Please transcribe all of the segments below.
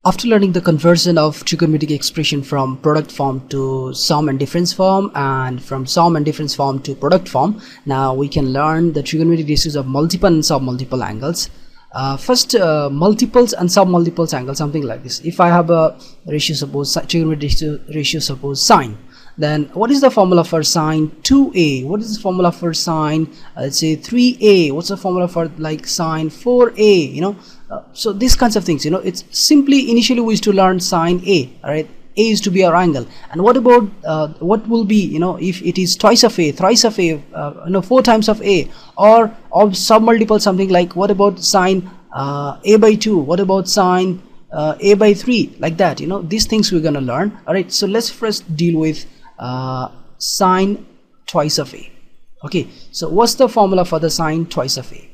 After learning the conversion of trigonometric expression from product form to sum and difference form, and from sum and difference form to product form, now we can learn the trigonometric ratios of multiple and sub-multiple angles. First, multiples and sub-multiples angle, something like this. If I have a ratio, suppose trigonometric ratio, suppose sine, then what is the formula for sine 2a? What is the formula for sine, let's say 3a? What's the formula for like sine 4a? So these kinds of things, it's simply initially we used to learn sine a, right? A is to be our angle. And what about what will be, if it is twice of a, thrice of a, 4 times of a, or submultiple, something like what about sine a by 2? What about sine a by 3? Like that, these things we're gonna learn. All right, so let's first deal with sine twice of a. Okay, so what's the formula for the sine twice of a?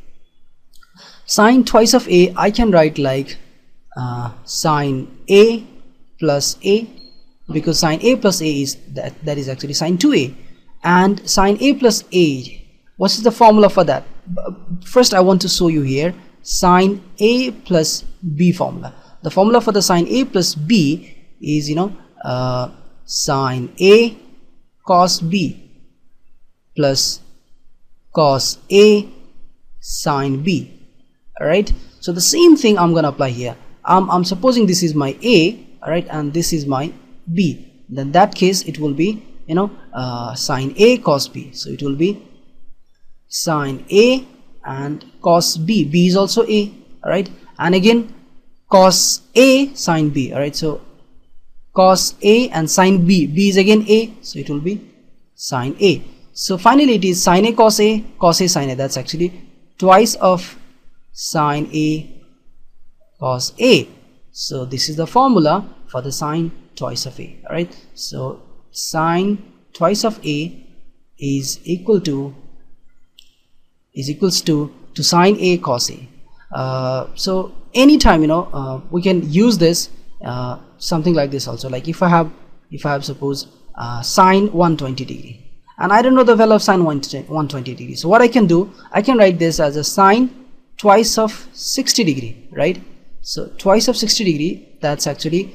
Sine twice of a, I can write like sine a plus a, because sine a plus a is that is actually sine 2a, and sine a plus a, what is the formula for that? First I want to show you here sine a plus b formula. The formula for the sine a plus b is sine a cos b plus cos a sine b. Alright, so the same thing I'm gonna apply here. I'm supposing this is my a, alright, and this is my b. Then in that case it will be sine a cos b. So it will be sine a and cos b. B is also a, alright, and again cos a sine b. Alright, so cos a and sine b. B is again a, so it will be sine a. So finally it is sine a cos a sine a. That's actually twice of sine a cos a. So this is the formula for the sine twice of a. All right, so sine twice of a is equals to sine a cos a. So anytime we can use this something like this also. Like if I have suppose sine 120 degree, and I don't know the value of sine 120 degree. So what I can do, I can write this as a sine twice of 60 degree, right? So twice of 60 degree, that's actually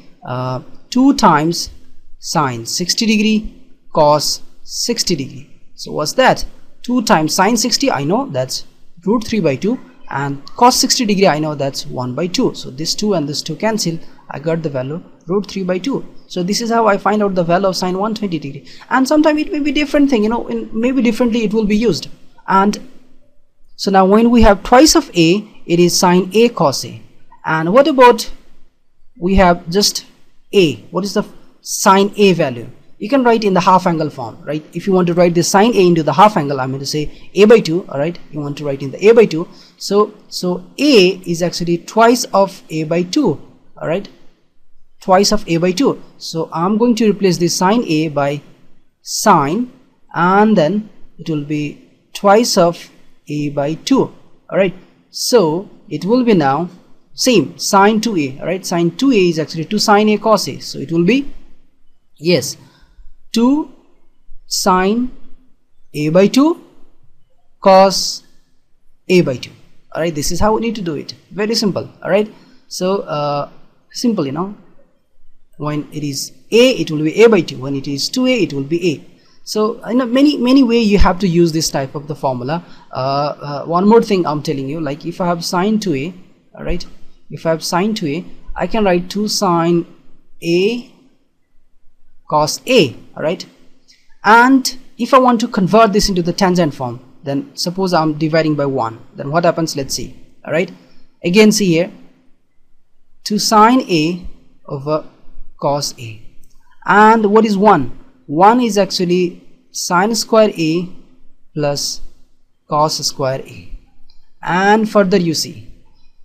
2 times sine 60 degree cos 60 degree. So what's that? 2 times sine 60, I know that's root 3 by 2, and cos 60 degree, I know that's 1 by 2. So this 2 and this 2 cancel, I got the value root 3 by 2. So this is how I find out the value of sine 120 degree. And sometimes it may be different thing, maybe differently it will be used. And so now when we have twice of a, it is sine a cos a. And what about we have just a? What is the sine a value? You can write in the half angle form, right? If you want to write the sine a into the half angle, I'm going to say a by 2, all right? You want to write in the a by 2. So a is actually twice of a by 2, all right? Twice of a by 2. So I'm going to replace the sine a by sine, and then it will be twice of a by 2. All right, so it will be now same sine 2a. all right, sine 2a is actually 2 sine a cos a. So it will be, yes, 2 sine a by 2 cos a by 2. All right, this is how we need to do it. Very simple. All right, so simple, when it is a, it will be a by 2. When it is 2a, it will be a. So many way you have to use this type of the formula. One more thing I'm telling you, like if I have sine 2a, all right, if I have sine 2a, I can write 2 sine a cos a, all right. And if I want to convert this into the tangent form, then suppose I'm dividing by 1, then what happens? Let's see. All right, again see here, 2 sine a over cos a, and what is 1? 1 is actually sine square a plus cos square a. And further you see,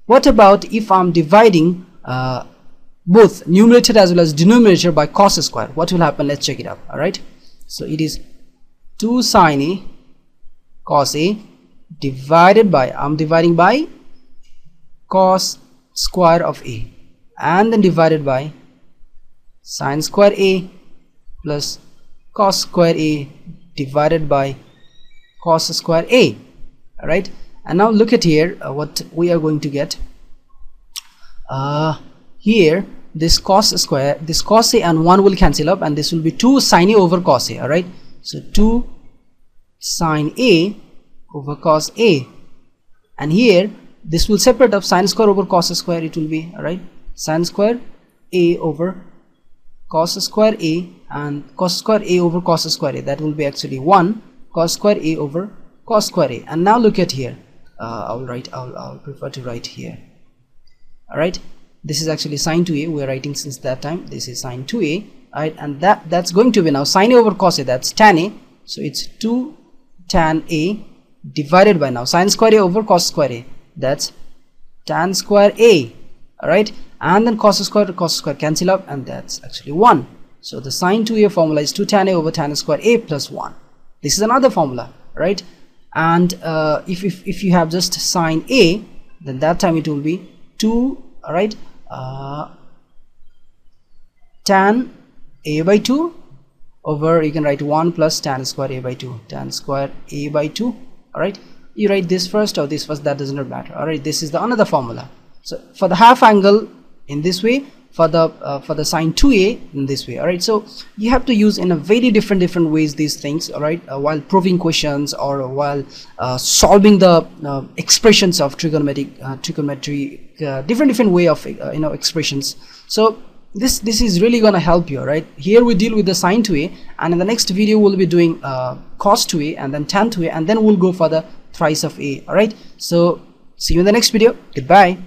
what about if I'm dividing both numerator as well as denominator by cos square? What will happen? Let's check it out. All right, so it is 2 sine a cos a divided by, I'm dividing by cos square of a, and then divided by sine square a plus cos square a divided by cos square a. All right, and now look at here what we are going to get. Here this cos square, this cos a and 1 will cancel up, and this will be 2 sin a over cos a. All right, so 2 sin a over cos a, and here this will separate up, sin square over cos square it will be. All right, sin square a over cos square a, and cos square a over cos square a, that will be actually 1 cos square a over cos square a. And now look at here, I'll prefer to write here. All right, this is actually sin 2a, we are writing since that time, this is sin 2a. All right, and that's going to be now sin a over cos a, that's tan a, so it's 2 tan a divided by now sin square a over cos square a, that's tan square a. All right, and then cos square cancel up, and that's actually 1. So the sin 2a formula is 2 tan a over tan square a plus 1. This is another formula, right? And if you have just sin a, then that time it will be 2, all right, tan a by 2 over, you can write 1 plus tan square a by 2, tan square a by 2. All right, you write this first or this first, that does not matter. All right, this is the another formula. So for the half angle in this way, for the sin 2a in this way. All right, so you have to use in a very different ways these things. All right, while proving questions or while solving the expressions of trigonometry, different way of expressions. So this is really gonna help you. Right, here we deal with the sin 2a, and in the next video we'll be doing cos 2a and then tan 2a, and then we'll go for the thrice of a. All right, so see you in the next video. Goodbye.